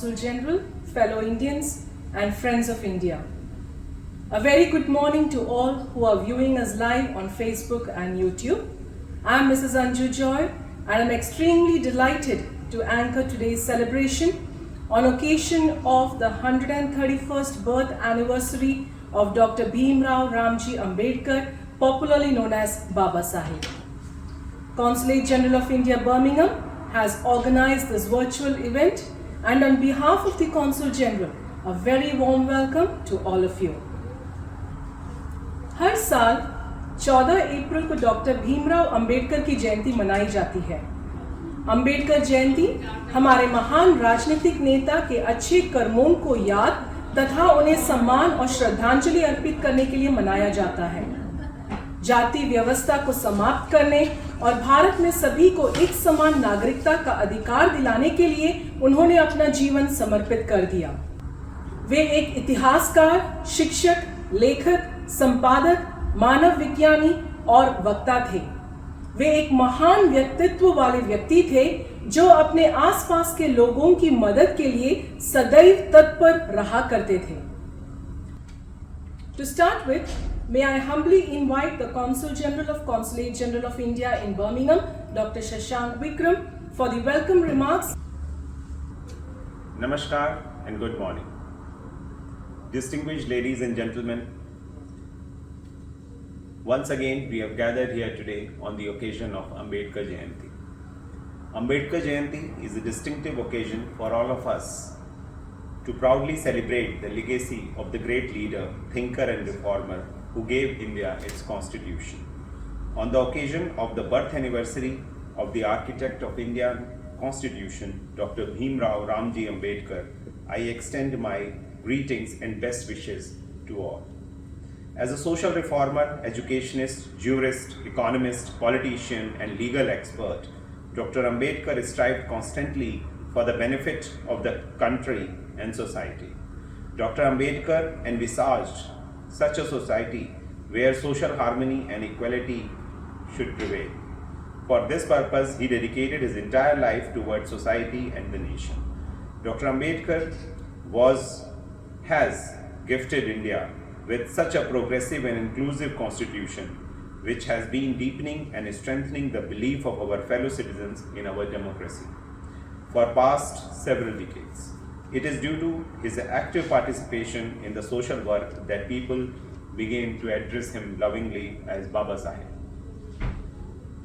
Consul General, fellow Indians, and friends of India. A very good morning to all who are viewing us live on Facebook and YouTube. I am Mrs. Anju Joy, and I am extremely delighted to anchor today's celebration on occasion of the 131st birth anniversary of Dr. Bhimrao Ramji Ambedkar, popularly known as Baba Saheb. Consulate General of India, Birmingham, has organized this virtual event, and on behalf of the Consul General, a very warm welcome to all of you. हर साल 14 अप्रैल को doctor Bhimrao Ambedkar की जयंती मनाई जाती है। अंबेडकर जयंती हमारे महान राजनीतिक नेता के अच्छे कर्मों को याद तथा उन्हें सम्मान और श्रद्धांजलि अर्पित करने के लिए मनाया जाता है। जाति व्यवस्था को समाप्त करने और भारत में सभी को एक समान नागरिकता का अधिकार दिलाने के लिए उन्होंने अपना जीवन समर्पित कर दिया। वे एक इतिहासकार, शिक्षक, लेखक, संपादक, मानव विज्ञानी और वक्ता थे। वे एक महान व्यक्तित्व वाले व्यक्ति थे जो अपने आसपास के लोगों की मदद के लिए सदैव तत्पर रहा करते थे। To start with, may I humbly invite the Consul General of Consulate General of India in Birmingham, Dr. Shashank Vikram, for the welcome remarks. Namaskar and good morning. Distinguished ladies and gentlemen, once again we have gathered here today on the occasion of Ambedkar Jayanti. Ambedkar Jayanti is a distinctive occasion for all of us to proudly celebrate the legacy of the great leader, thinker and reformer who gave India its constitution. On the occasion of the birth anniversary of the architect of Indian constitution, Dr. Bhimrao Ramji Ambedkar, I extend my greetings and best wishes to all. As a social reformer, educationist, jurist, economist, politician and legal expert, Dr. Ambedkar strived constantly for the benefit of the country and society. Dr. Ambedkar envisaged such a society where social harmony and equality should prevail. For this purpose, he dedicated his entire life towards society and the nation. Dr. Ambedkar has gifted India with such a progressive and inclusive constitution, which has been deepening and strengthening the belief of our fellow citizens in our democracy for past several decades. It is due to his active participation in the social work that people began to address him lovingly as Baba Saheb.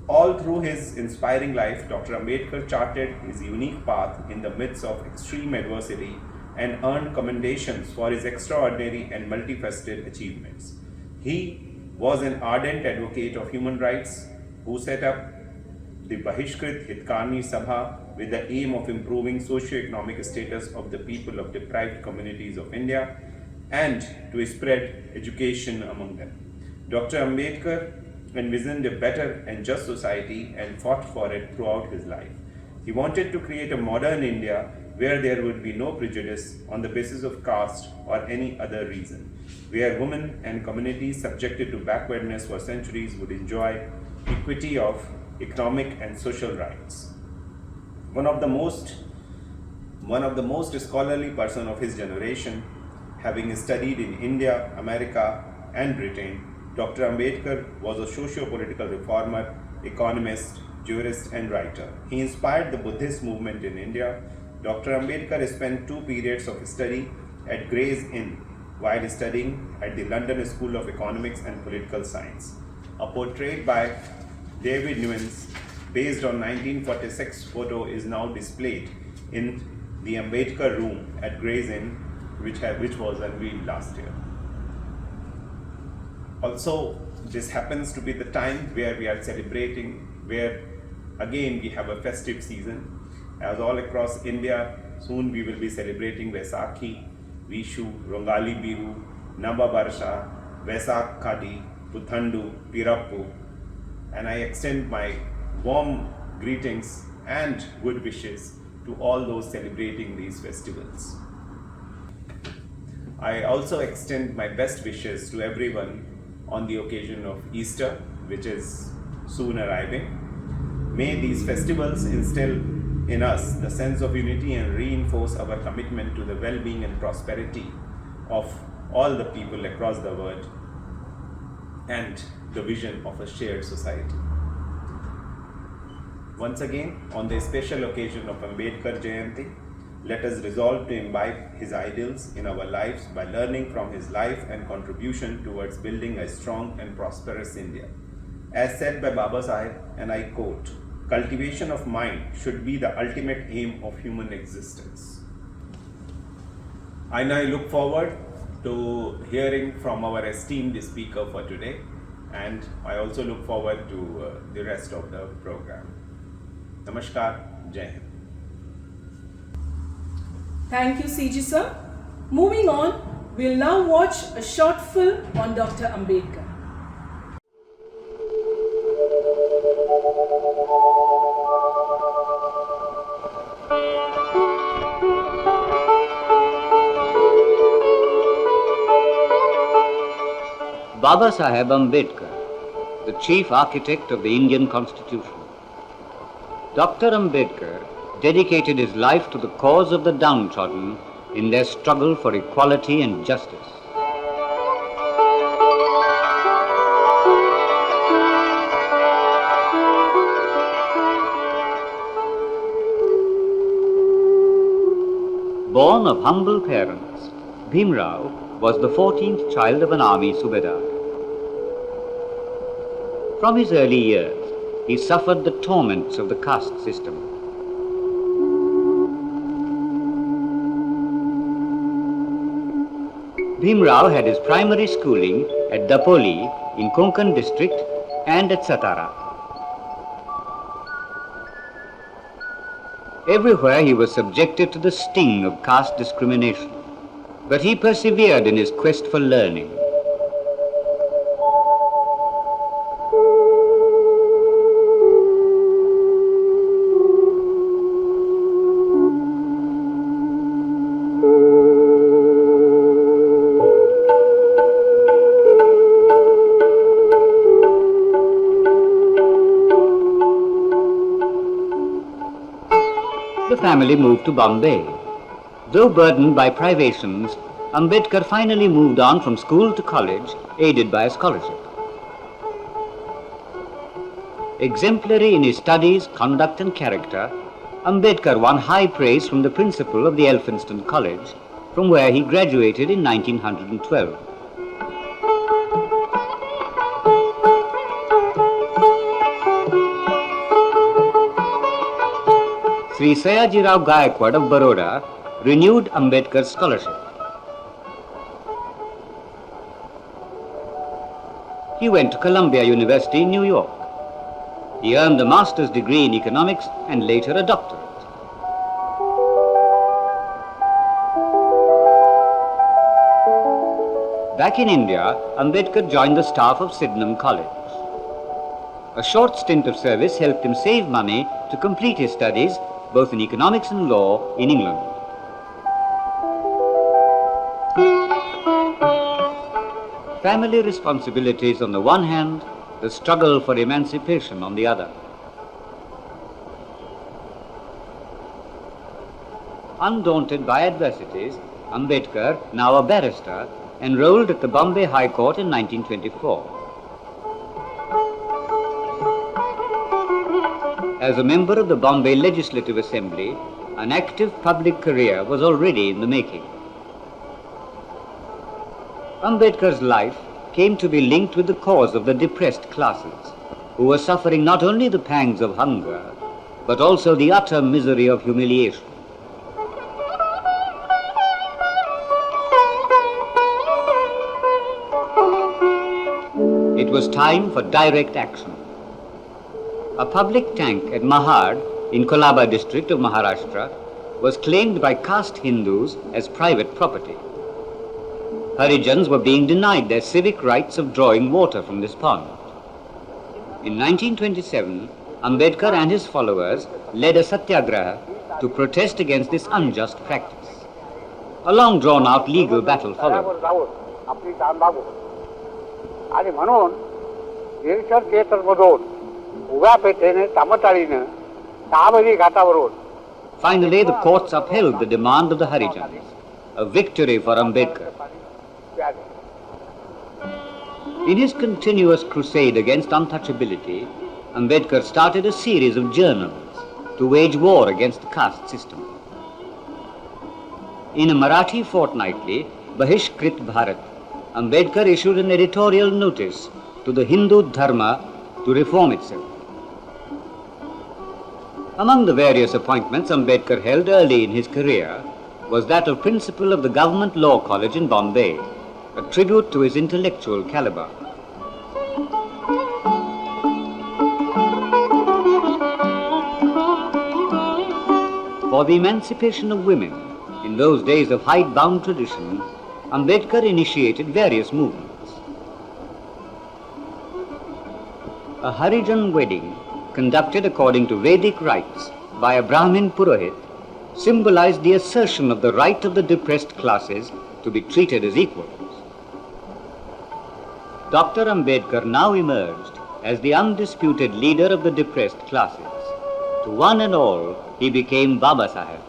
All through his inspiring life, Dr. Ambedkar charted his unique path in the midst of extreme adversity and earned commendations for his extraordinary and multifaceted achievements. He was an ardent advocate of human rights who set up the Bahishkrit Hitkarni Sabha with the aim of improving socio-economic status of the people of deprived communities of India and to spread education among them. Dr. Ambedkar envisioned a better and just society and fought for it throughout his life. He wanted to create a modern India where there would be no prejudice on the basis of caste or any other reason, where women and communities subjected to backwardness for centuries would enjoy equity of economic and social rights. One of the most scholarly person of his generation, having studied in India, America and Britain, Dr. Ambedkar was a socio-political reformer, economist, jurist and writer. He inspired the Buddhist movement in India. Dr. Ambedkar spent 2 periods of study at Gray's Inn while studying at the London School of Economics and Political Science. A portrait by David Newens based on 1946 photo is now displayed in the Ambedkar room at Gray's Inn, which was unveiled last year. Also, this happens to be the time where we are celebrating, where again we have a festive season. As all across India, soon we will be celebrating Vaisakhi, Vishu, Rongali Bihu, Nava Barsha, Vaisak Khadi, Puthandu, Pirappu, and I extend my warm greetings and good wishes to all those celebrating these festivals. I also extend my best wishes to everyone on the occasion of Easter, which is soon arriving. May these festivals instill in us the sense of unity and reinforce our commitment to the well-being and prosperity of all the people across the world and the vision of a shared society. Once again, on the special occasion of Ambedkar Jayanti, let us resolve to imbibe his ideals in our lives by learning from his life and contribution towards building a strong and prosperous India. As said by Baba Sahib, and I quote, "Cultivation of mind should be the ultimate aim of human existence." I now look forward to hearing from our esteemed speaker for today, and I also look forward to the rest of the program. Namaskar, Jai Hind. Thank you, CG sir. Moving on, we'll now watch a short film on Dr. Ambedkar. Baba Saheb Ambedkar, the chief architect of the Indian Constitution. Dr. Ambedkar dedicated his life to the cause of the downtrodden in their struggle for equality and justice. Born of humble parents, Bhimrao was the 14th child of an army subedar. From his early years, he suffered the torments of the caste system. Bhimrao had his primary schooling at Dapoli in Konkan district and at Satara. Everywhere he was subjected to the sting of caste discrimination, but he persevered in his quest for learning. The family moved to Bombay. Though burdened by privations, Ambedkar finally moved on from school to college, aided by a scholarship. Exemplary in his studies, conduct and character, Ambedkar won high praise from the principal of the Elphinstone College, from where he graduated in 1912. Sri Sayajirao Gaikwad of Baroda renewed Ambedkar's scholarship. He went to Columbia University in New York. He earned a master's degree in economics and later a doctorate. Back in India, Ambedkar joined the staff of Sydenham College. A short stint of service helped him save money to complete his studies both in economics and law in England. Family responsibilities on the one hand, the struggle for emancipation on the other. Undaunted by adversities, Ambedkar, now a barrister, enrolled at the Bombay High Court in 1924. As a member of the Bombay Legislative Assembly, an active public career was already in the making. Ambedkar's life came to be linked with the cause of the depressed classes, who were suffering not only the pangs of hunger, but also the utter misery of humiliation. It was time for direct action. A public tank at Mahad in Kolaba district of Maharashtra was claimed by caste Hindus as private property. Harijans were being denied their civic rights of drawing water from this pond. In 1927, Ambedkar and his followers led a satyagraha to protest against this unjust practice. A long drawn-out legal battle followed. आणि म्हणून निरीक्षण थिएटरमधून उभ्या पेठेने तामटाळीनं 6 घाटावरून Finally, the courts upheld the demand of the Harijans, a victory for Ambedkar. In his continuous crusade against untouchability, Ambedkar started a series of journals to wage war against the caste system. In a Marathi fortnightly, Bahishkrit Bharat, Ambedkar issued an editorial notice to the Hindu Dharma to reform itself. Among the various appointments Ambedkar held early in his career was that of principal of the Government Law College in Bombay, a tribute to his intellectual caliber. For the emancipation of women, in those days of hidebound tradition, Ambedkar initiated various movements. A Harijan wedding, conducted according to Vedic rites by a Brahmin Purohit, symbolized the assertion of the right of the depressed classes to be treated as equals. Dr. Ambedkar now emerged as the undisputed leader of the depressed classes. To one and all, he became Baba Saheb.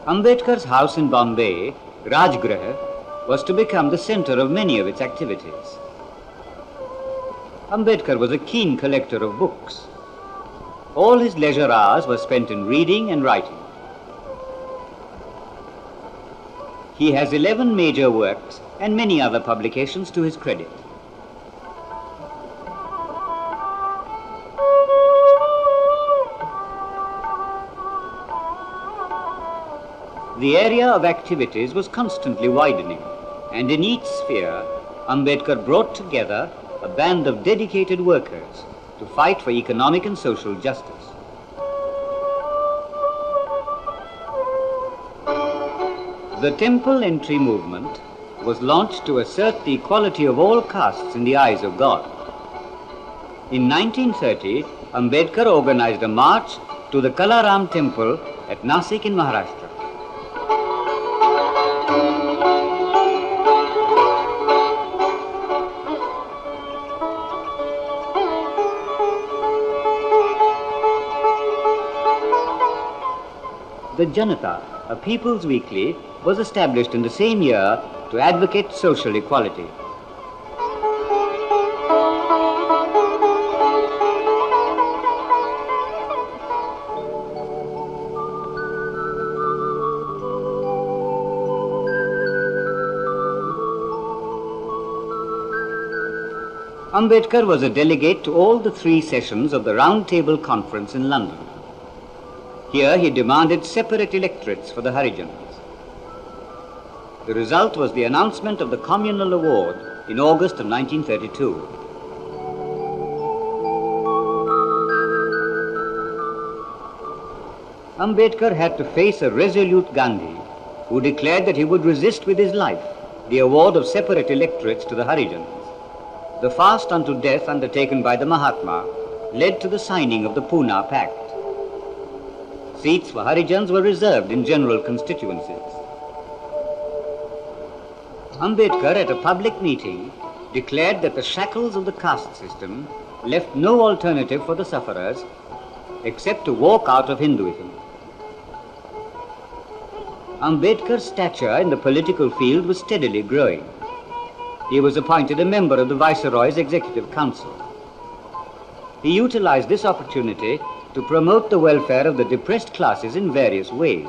Ambedkar's house in Bombay, Rajgriha, was to become the center of many of its activities. Ambedkar was a keen collector of books. All his leisure hours were spent in reading and writing. He has 11 major works and many other publications to his credit. The area of activities was constantly widening, and in each sphere, Ambedkar brought together a band of dedicated workers to fight for economic and social justice. The temple entry movement was launched to assert the equality of all castes in the eyes of God. In 1930, Ambedkar organized a march to the Kalaram temple at Nasik in Maharashtra. The Janata, a people's weekly, was established in the same year to advocate social equality. Ambedkar was a delegate to all the 3 sessions of the Round Table Conference in London. Here he demanded separate electorates for the Harijans. The result was the announcement of the Communal Award in August of 1932. Ambedkar had to face a resolute Gandhi who declared that he would resist with his life the award of separate electorates to the Harijans. The fast unto death undertaken by the Mahatma led to the signing of the Poona Pact. Seats for Harijans were reserved in general constituencies. Ambedkar, at a public meeting, declared that the shackles of the caste system left no alternative for the sufferers except to walk out of Hinduism. Ambedkar's stature in the political field was steadily growing. He was appointed a member of the Viceroy's Executive Council. He utilized this opportunity to promote the welfare of the depressed classes in various ways.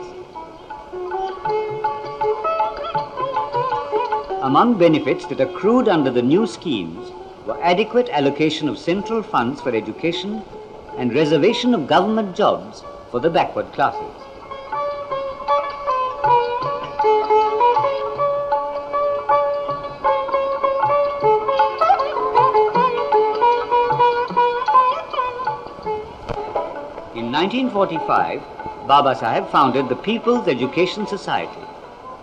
Among benefits that accrued under the new schemes were adequate allocation of central funds for education and reservation of government jobs for the backward classes. In 1945, Baba Saheb founded the People's Education Society,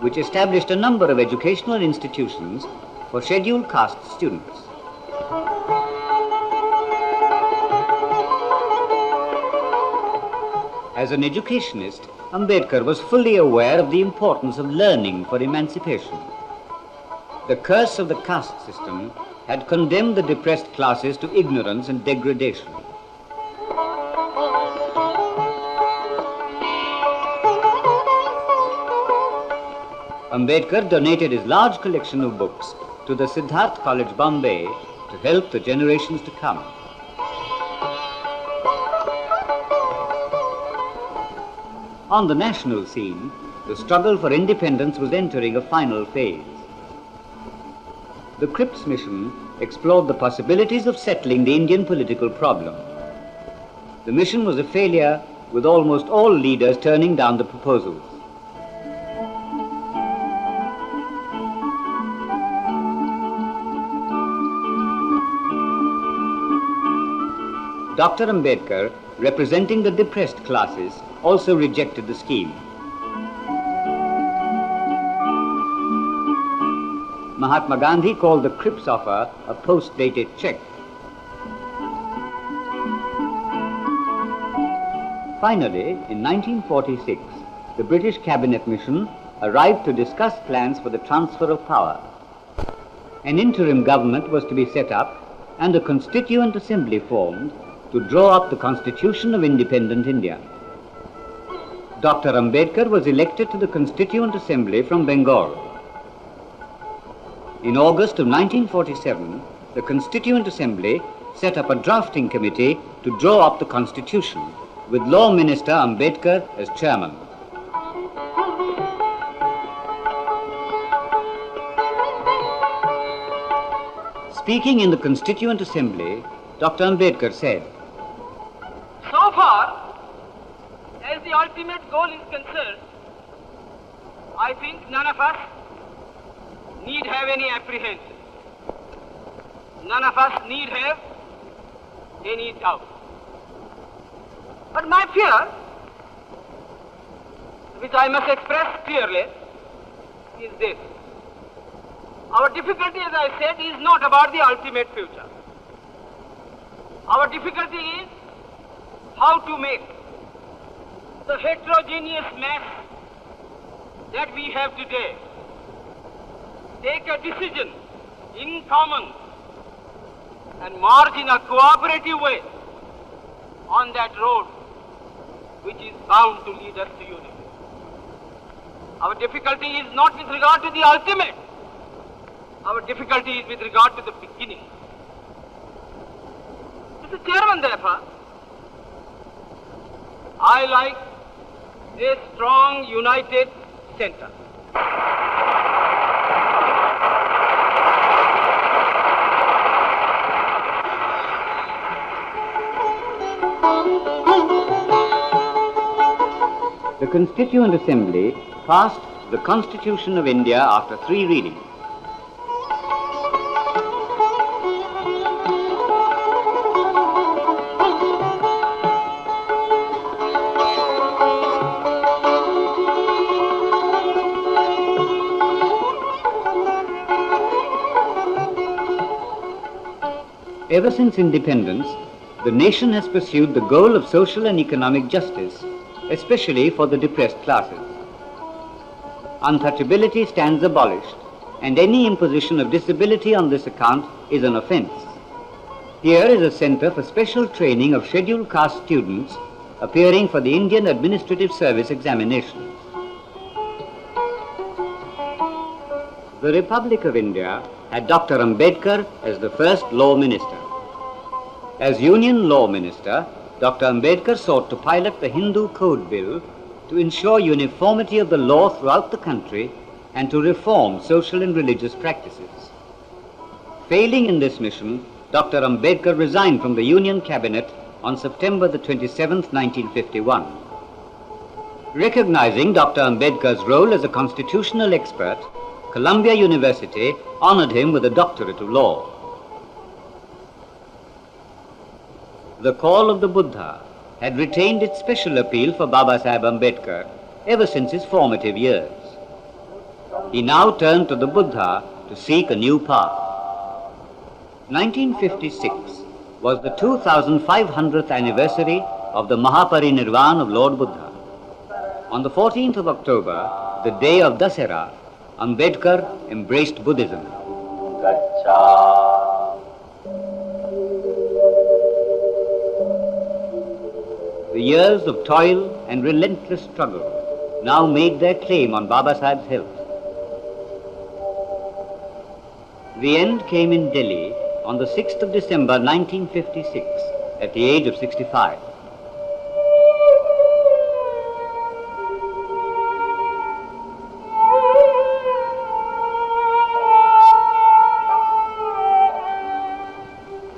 which established a number of educational institutions for scheduled caste students. As an educationist, Ambedkar was fully aware of the importance of learning for emancipation. The curse of the caste system had condemned the depressed classes to ignorance and degradation. Ambedkar donated his large collection of books to the Siddharth College, Bombay, to help the generations to come. On the national scene, the struggle for independence was entering a final phase. The Cripps mission explored the possibilities of settling the Indian political problem. The mission was a failure, with almost all leaders turning down the proposals. Dr. Ambedkar, representing the depressed classes, also rejected the scheme. Mahatma Gandhi called the Cripps offer a post-dated check. Finally, in 1946, the British Cabinet mission arrived to discuss plans for the transfer of power. An interim government was to be set up and a Constituent Assembly formed to draw up the Constitution of Independent India. Dr. Ambedkar was elected to the Constituent Assembly from Bengal. In August of 1947, the Constituent Assembly set up a drafting committee to draw up the Constitution, with Law Minister Ambedkar as chairman. Speaking in the Constituent Assembly, Dr. Ambedkar said, "So far as the ultimate goal is concerned, I think none of us need have any apprehension. None of us need have any doubt. But my fear, which I must express clearly, is this. Our difficulty, as I said, is not about the ultimate future. Our difficulty is how to make the heterogeneous mass that we have today take a decision in common and march in a cooperative way on that road which is bound to lead us to unity. Our difficulty is not with regard to the ultimate. Our difficulty is with regard to the beginning. Mr. Chairman, therefore, I like a strong, united center. The Constituent Assembly passed the Constitution of India after 3 readings. Ever since independence, the nation has pursued the goal of social and economic justice, especially for the depressed classes. Untouchability stands abolished, and any imposition of disability on this account is an offence. Here is a center for special training of scheduled caste students appearing for the Indian Administrative Service examinations. The Republic of India had Dr. Ambedkar as the first law minister. As Union Law Minister, Dr. Ambedkar sought to pilot the Hindu Code Bill to ensure uniformity of the law throughout the country and to reform social and religious practices. Failing in this mission, Dr. Ambedkar resigned from the Union Cabinet on September the 27th, 1951. Recognizing Dr. Ambedkar's role as a constitutional expert, Columbia University honored him with a doctorate of law. The call of the Buddha had retained its special appeal for Babasaheb Ambedkar ever since his formative years. He now turned to the Buddha to seek a new path. 1956 was the 2500th anniversary of the Mahaparinirvan of Lord Buddha. On the 14th of October, the day of Dasera, Ambedkar embraced Buddhism. The years of toil and relentless struggle now made their claim on Babasaheb's health. The end came in Delhi on the 6th of December 1956 at the age of 65.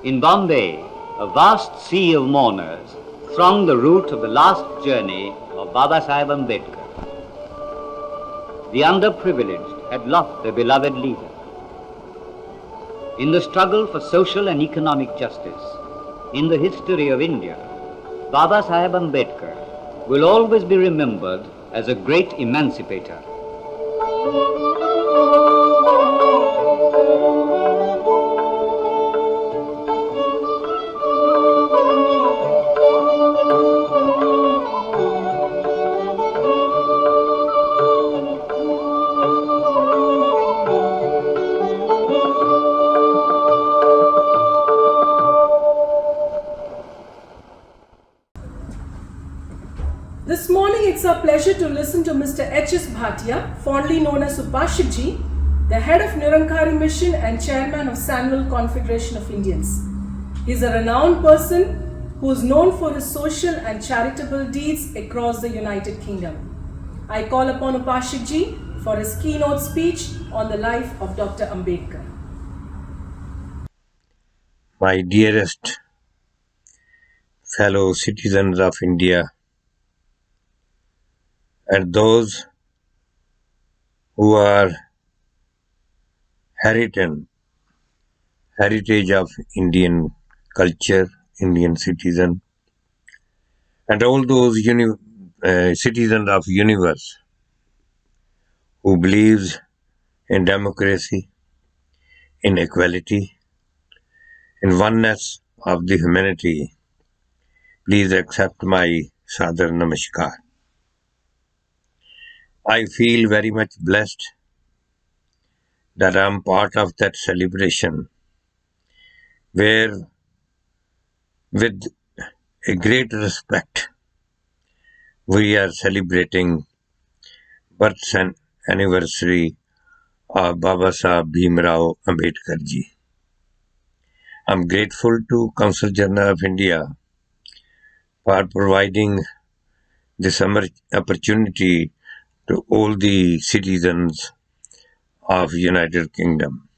In Bombay, a vast sea of mourners thronged the route of the last journey of Baba Saheb Ambedkar. The underprivileged had lost their beloved leader. In the struggle for social and economic justice, in the history of India, Baba Saheb Ambedkar will always be remembered as a great emancipator. This morning it's our pleasure to listen to Mr. H.S. Bhatia, fondly known as Upashik Ji, the head of Nirankari Mission and chairman of Samuel Confederation of Indians. He is a renowned person who is known for his social and charitable deeds across the United Kingdom. I call upon Upashik Ji for his keynote speech on the life of Dr. Ambedkar. My dearest fellow citizens of India, and those who are heritage of Indian culture, Indian citizen, and all those citizens of universe who believes in democracy, in equality, in oneness of the humanity, please accept my Sadar Namaskar. I feel very much blessed that I am part of that celebration where, with a great respect, we are celebrating birth anniversary of Baba Saheb Bhimrao Ambedkar Ji. I am grateful to Consul General of India for providing this opportunity to all the citizens of United Kingdom.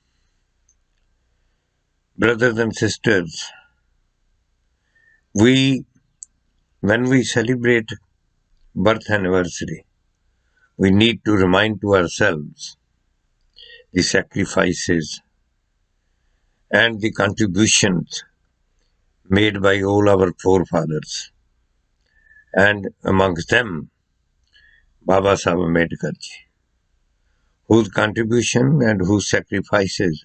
Brothers and sisters, when we celebrate birth anniversary, we need to remind to ourselves the sacrifices and the contributions made by all our forefathers, and amongst them Baba Saheb Ambedkar Ji, whose contribution and whose sacrifices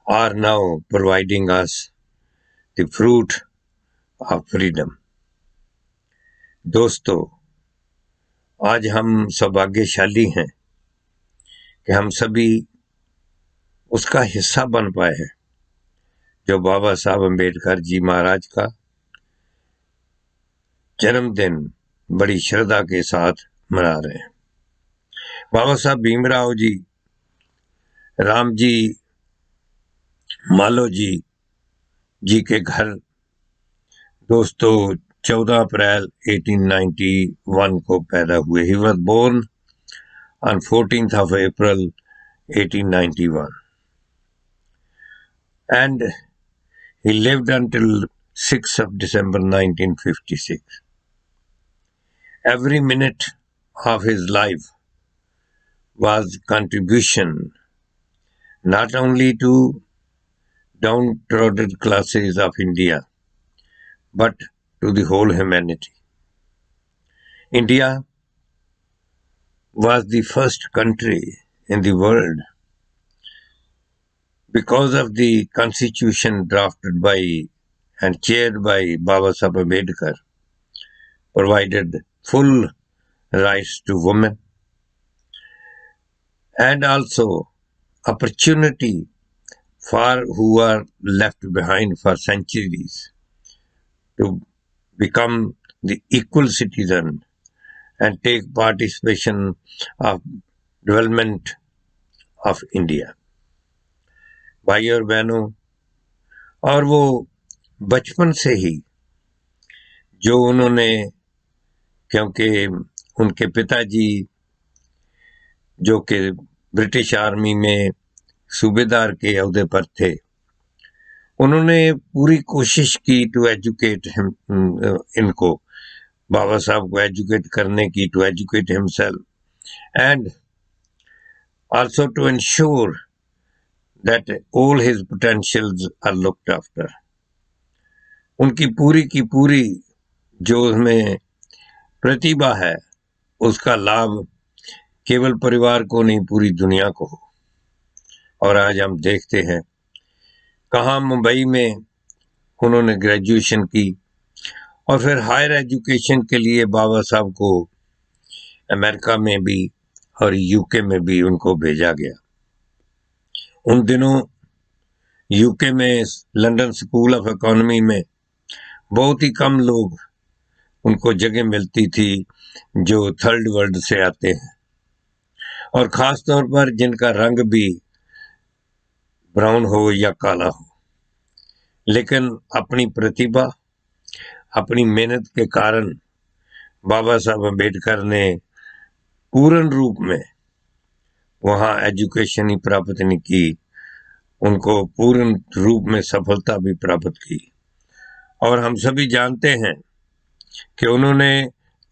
are now providing us the fruit of freedom. दोस्तों, आज हम सौभाग्यशाली हैं कि हम सभी उसका हिस्सा बन पाए हैं जो बाबा साहब अम्बेडकर जी महाराज का जन्मदिन बड़ी श्रद्धा के साथ मना रहे हैं। बाबा साहब भीमराव जी, राम जी, मालो जी के घर दोस्तों 14 अप्रैल 1891 को पैदा हुए। He was born on 14th of April 1891 and he lived until 6th of December 1956. Every minute of his life was contribution not only to downtrodden classes of India, but to the whole humanity. India was the first country in the world, because of the constitution drafted by and chaired by Baba Saheb Ambedkar, provided full rights to women and also opportunity for who are left behind for centuries to become the equal citizen and take participation of development of India. भाई और बहनों, और वो बचपन से ही जो उन्होंने, क्योंकि उनके पिताजी जो कि ब्रिटिश आर्मी में सूबेदार के अहदे पर थे, उन्होंने पूरी कोशिश की टू एजुकेट इनको, बाबा साहब को एजुकेट करने की, to educate himself and also to ensure that all his potentials are looked after. उनकी पूरी की पूरी जो उसमें प्रतिभा है उसका लाभ केवल परिवार को नहीं, पूरी दुनिया को हो। और आज हम देखते हैं कहाँ मुंबई में उन्होंने ग्रेजुएशन की और फिर हायर एजुकेशन के लिए बाबा साहब को अमेरिका में भी और यूके में भी उनको भेजा गया। उन दिनों यूके में लंदन स्कूल ऑफ इकोनॉमी में बहुत ही कम लोग उनको जगह मिलती थी जो थर्ड वर्ल्ड से आते हैं, और ख़ास तौर पर जिनका रंग भी ब्राउन हो या काला हो, लेकिन अपनी प्रतिभा, अपनी मेहनत के कारण बाबा साहब अम्बेडकर ने पूर्ण रूप में वहाँ एजुकेशन ही प्राप्त नहीं की, उनको पूर्ण रूप में सफलता भी प्राप्त की। और हम सभी जानते हैं कि उन्होंने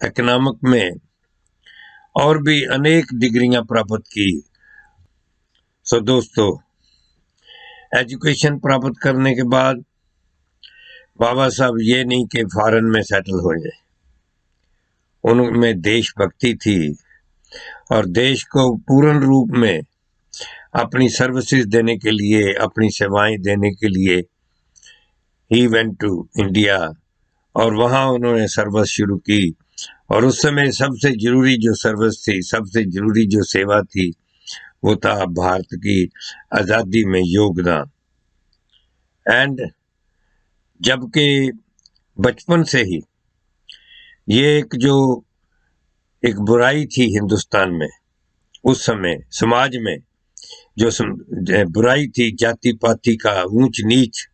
इकोनॉमिक में और भी अनेक डिग्रियां प्राप्त की। सो दोस्तों, एजुकेशन प्राप्त करने के बाद बाबा साहब ये नहीं कि फॉरेन में सेटल हो जाए, उनमें देशभक्ति थी और देश को पूर्ण रूप में अपनी सर्विसेज देने के लिए, अपनी सेवाएं देने के लिए ही वेंट टू इंडिया, और वहाँ उन्होंने सर्विस शुरू की। और उस समय सबसे जरूरी जो सर्विस थी, सबसे जरूरी जो सेवा थी, वो था भारत की आज़ादी में योगदान। एंड जबकि बचपन से ही ये एक बुराई थी हिंदुस्तान में, उस समय समाज में जो बुराई थी, जाति पाति का ऊंच नीच,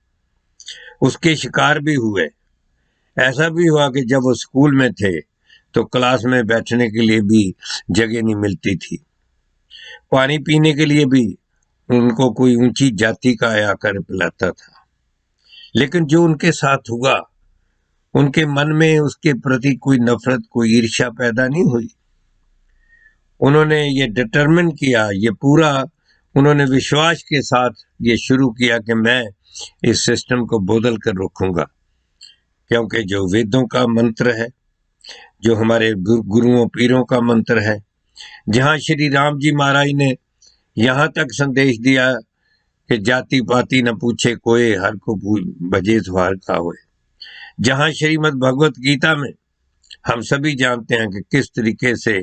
उसके शिकार भी हुए। ऐसा भी हुआ कि जब वो स्कूल में थे तो क्लास में बैठने के लिए भी जगह नहीं मिलती थी, पानी पीने के लिए भी उनको कोई ऊंची जाति का आकर पिलाता था। लेकिन जो उनके साथ हुआ, उनके मन में उसके प्रति कोई नफरत, कोई ईर्ष्या पैदा नहीं हुई। उन्होंने ये डिटरमिन किया, ये पूरा उन्होंने विश्वास के साथ ये शुरू किया कि मैं इस सिस्टम को बदल कर रखूंगा, क्योंकि जो वेदों का मंत्र है, जो हमारे गुरुओं पीरों का मंत्र है, जहाँ श्री राम जी महाराज ने यहाँ तक संदेश दिया कि जाति पाति न पूछे कोई, हर को भजे द्वार का होए, जहाँ श्रीमद् भगवत गीता में हम सभी जानते हैं कि किस तरीके से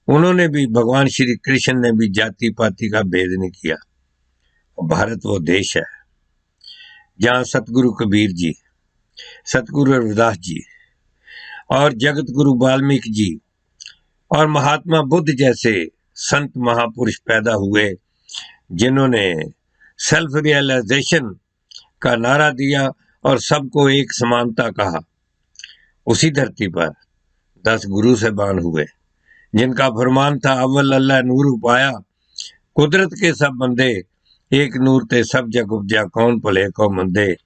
उन्होंने भी, भगवान श्री कृष्ण ने भी जाति पाति का भेद नहीं किया। भारत वो देश है जहाँ सतगुरु कबीर जी, सतगुरु रविदास जी और जगत गुरु वाल्मीकि जी और महात्मा बुद्ध जैसे संत महापुरुष पैदा हुए, जिन्होंने सेल्फ रियलाइजेशन का नारा दिया और सबको एक समानता कहा। उसी धरती पर 10 गुरु साहिबान हुए, जिनका फरमान था अव्वल अल्लाह नूर पाया, कुदरत के सब बंदे एक नूर ते सब जग उपजा, कौन भले को मंदे,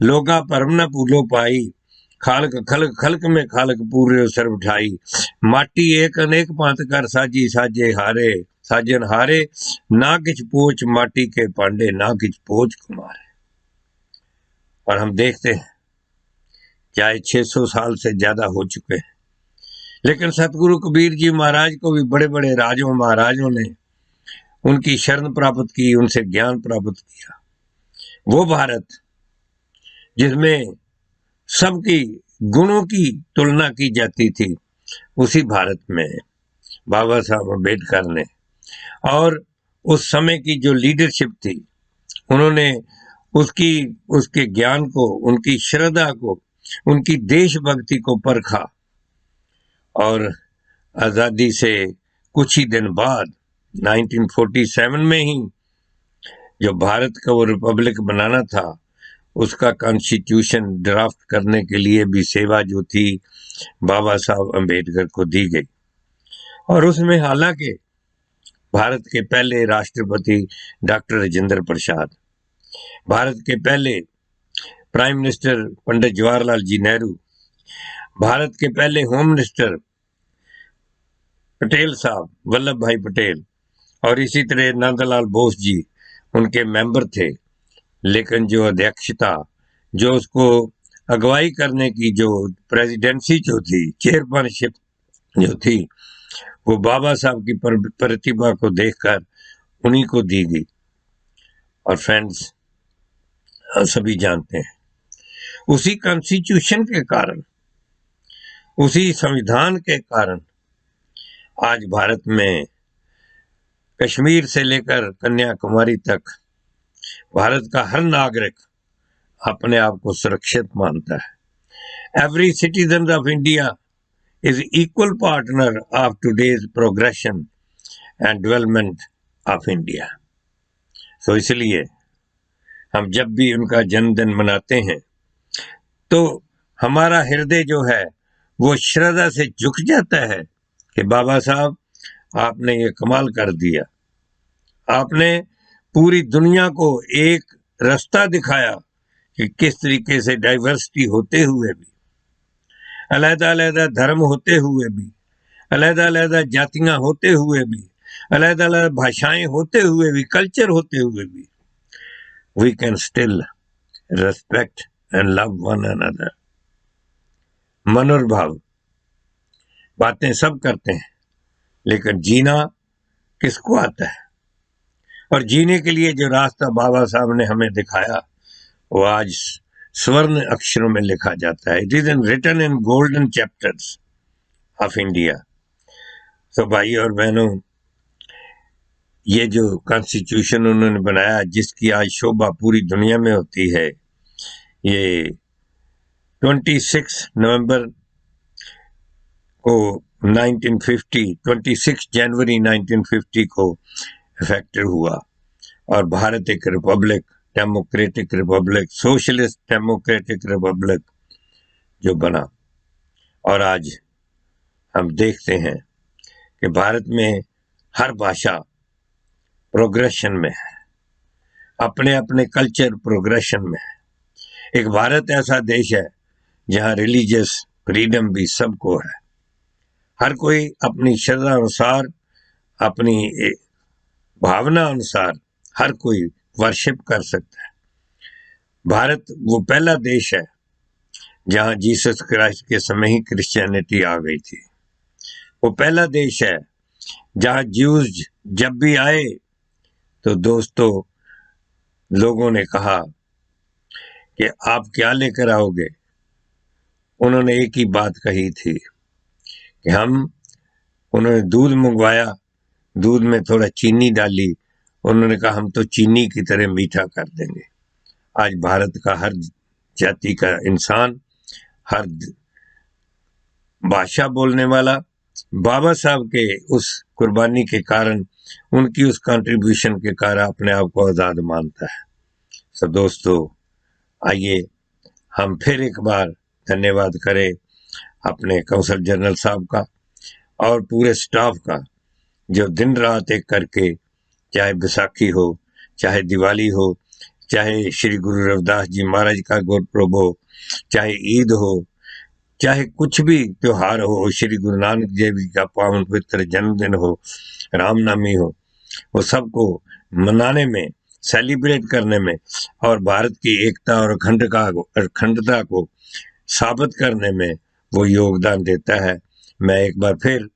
लोगा परम न भूलो पाई, खालक खलक खलक में खालक पूरे सर उठाई, माटी एक अनेक पांत कर साजी साजे हारे, साजन हारे, ना किछ पोच माटी के पांडे, ना किछ पोच कुमारे। और हम देखते हैं चाहे 600 साल से ज्यादा हो चुके हैं, लेकिन सतगुरु कबीर जी महाराज को भी बड़े बड़े राजों महाराजों ने उनकी शरण प्राप्त की, उनसे ज्ञान प्राप्त किया। वो भारत जिसमें सबकी गुणों की तुलना की जाती थी, उसी भारत में बाबा साहब अम्बेडकर ने, और उस समय की जो लीडरशिप थी, उन्होंने उसके ज्ञान को, उनकी श्रद्धा को, उनकी देशभक्ति को परखा, और आज़ादी से कुछ ही दिन बाद 1947 में ही जो भारत का वो रिपब्लिक बनाना था, उसका कॉन्स्टिट्यूशन ड्राफ्ट करने के लिए भी सेवा जो थी बाबा साहब अम्बेडकर को दी गई। और उसमें हालांकि भारत के पहले राष्ट्रपति डॉक्टर राजेंद्र प्रसाद, भारत के पहले प्राइम मिनिस्टर पंडित जवाहरलाल जी नेहरू, भारत के पहले होम मिनिस्टर पटेल साहब वल्लभ भाई पटेल, और इसी तरह नंदलाल बोस जी उनके मेंबर थे। लेकिन जो अध्यक्षता, जो उसको अगुवाई करने की जो प्रेसिडेंसी जो थी, चेयरपर्सनशिप जो थी, वो बाबा साहब की प्रतिभा को देखकर उन्हीं को दी गई। और फ्रेंड्स, सभी जानते हैं उसी कॉन्स्टिट्यूशन के कारण, उसी संविधान के कारण आज भारत में कश्मीर से लेकर कन्याकुमारी तक भारत का हर नागरिक अपने आप को सुरक्षित मानता है। Every citizen of India is equal partner of today's progression and development of India. So इसलिए हम जब भी उनका जन्मदिन मनाते हैं तो हमारा हृदय जो है वो श्रद्धा से झुक जाता है कि बाबा साहब, आपने ये कमाल कर दिया। आपने पूरी दुनिया को एक रास्ता दिखाया कि किस तरीके से डाइवर्सिटी होते हुए भी, अलग-अलग धर्म होते हुए भी, अलग-अलग जातियां होते हुए भी, अलग-अलग भाषाएं होते हुए भी, कल्चर होते हुए भी, we can still respect and love one another. मनोभाव बातें सब करते हैं, लेकिन जीना किसको आता है? और जीने के लिए जो रास्ता बाबा साहब ने हमें दिखाया वो आज स्वर्ण अक्षरों में लिखा जाता है। It is written in golden chapters of India. तो भाई और बहनों, ये जो कॉन्स्टिट्यूशन उन्होंने बनाया, जिसकी आज शोभा पूरी दुनिया में होती है, ये 26 नवंबर को 26 जनवरी 1950 को इफेक्टिव हुआ और भारत एक Republic, democratic Republic, socialist democratic Republic जो बना। और आज हम देखते हैं कि भारत में हर भाषा प्रोग्रेशन में है, अपने अपने कल्चर प्रोग्रेशन में है। एक भारत ऐसा देश है जहां रिलीजियस फ्रीडम भी सबको है। हर कोई अपनी श्रद्धा अनुसार, अपनी भावना अनुसार हर कोई वर्शिप कर सकता है। भारत वो पहला देश है जहां जीसस क्राइस्ट के समय ही क्रिश्चियनिटी आ गई थी। वो पहला देश है जहां ज्यूज जब भी आए तो दोस्तों लोगों ने कहा कि आप क्या लेकर आओगे। उन्होंने एक ही बात कही थी कि उन्होंने दूध मंगवाया, दूध में थोड़ा चीनी डाली, उन्होंने कहा हम तो चीनी की तरह मीठा कर देंगे। आज भारत का हर जाति का इंसान, हर भाषा बोलने वाला बाबा साहब के उस कुर्बानी के कारण, उनकी उस कंट्रीब्यूशन के कारण अपने आप को आज़ाद मानता है। तो दोस्तों, आइए हम फिर एक बार धन्यवाद करें अपने कौंसल जनरल साहब का और पूरे स्टाफ का, जो दिन रात एक करके, चाहे बैसाखी हो, चाहे दिवाली हो, चाहे श्री गुरु रविदास जी महाराज का गुरपुरब हो, चाहे ईद हो, चाहे कुछ भी त्योहार हो, श्री गुरु नानक देव जी का पावन पवित्र जन्मदिन हो, रामनवमी हो, वो सबको मनाने में, सेलिब्रेट करने में और भारत की एकता और अखंडता को साबित करने में वो योगदान देता है। मैं एक बार फिर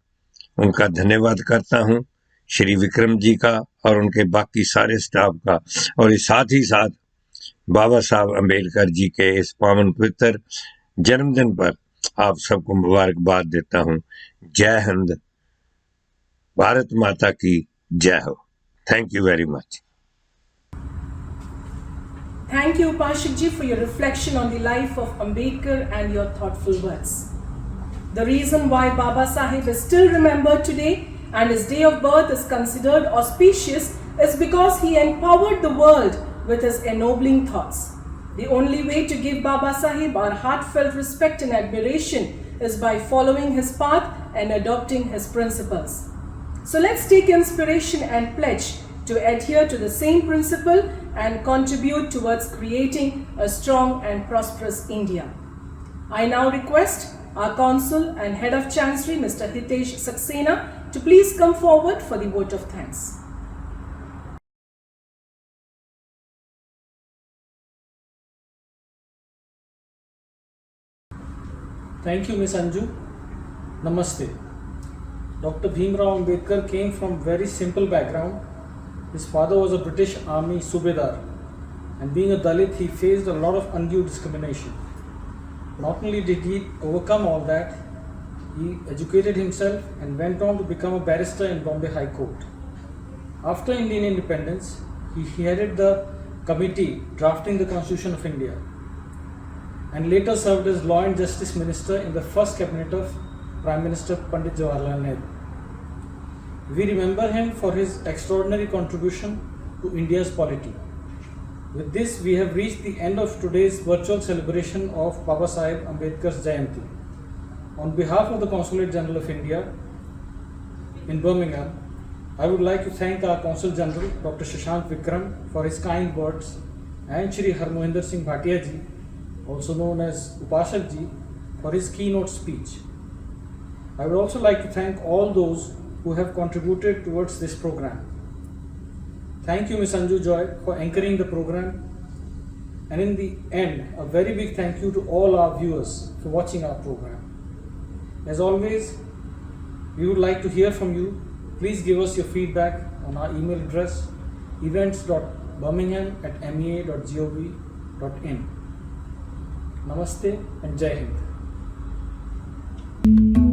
उनका धन्यवाद करता हूं, श्री विक्रम जी का और उनके बाकी सारे स्टाफ का, और साथ ही साथ बाबा साहब अम्बेडकर जी के इस पावन पवित्र जन्मदिन पर आप सबको मुबारकबाद देता हूं। जय हिंद, भारत माता की जय हो। Thank you very much. Thank you, Pashik ji, for your reflection on the life of Ambedkar and your thoughtful words. The reason why Baba Sahib is still remembered today and his day of birth is considered auspicious is because he empowered the world with his ennobling thoughts. The only way to give Baba Sahib our heartfelt respect and admiration is by following his path and adopting his principles. So let's take inspiration and pledge to adhere to the same principle and contribute towards creating a strong and prosperous India. I now request our Consul and Head of Chancery, Mr. Hitesh Saxena, to please come forward for the vote of thanks. Thank you, Ms. Anju. Namaste. Dr. Bhimrao Ambedkar came from very simple background. His father was a British Army Subedar, and being a Dalit, he faced a lot of undue discrimination. Not only did he overcome all that, he educated himself and went on to become a barrister in Bombay High Court. After Indian independence, he headed the committee drafting the Constitution of India, and later served as Law and Justice Minister in the first cabinet of Prime Minister Pandit Jawaharlal Nehru. We remember him for his extraordinary contribution to India's polity. With this, we have reached the end of today's virtual celebration of Baba Sahib Ambedkar's Jayanti. On behalf of the Consulate General of India in Birmingham, I would like to thank our Consul General, Dr. Shashank Vikram, for his kind words, and Shri Harmohinder Singh Bhatia ji, also known as Upashak ji, for his keynote speech. I would also like to thank all those who have contributed towards this program. Thank you, Ms. Anju Joy, for anchoring the program. And in the end, a very big thank you to all our viewers for watching our program. As always, we would like to hear from you. Please give us your feedback on our email address events.birmingham@mea.gov.in. Namaste and Jai Hind.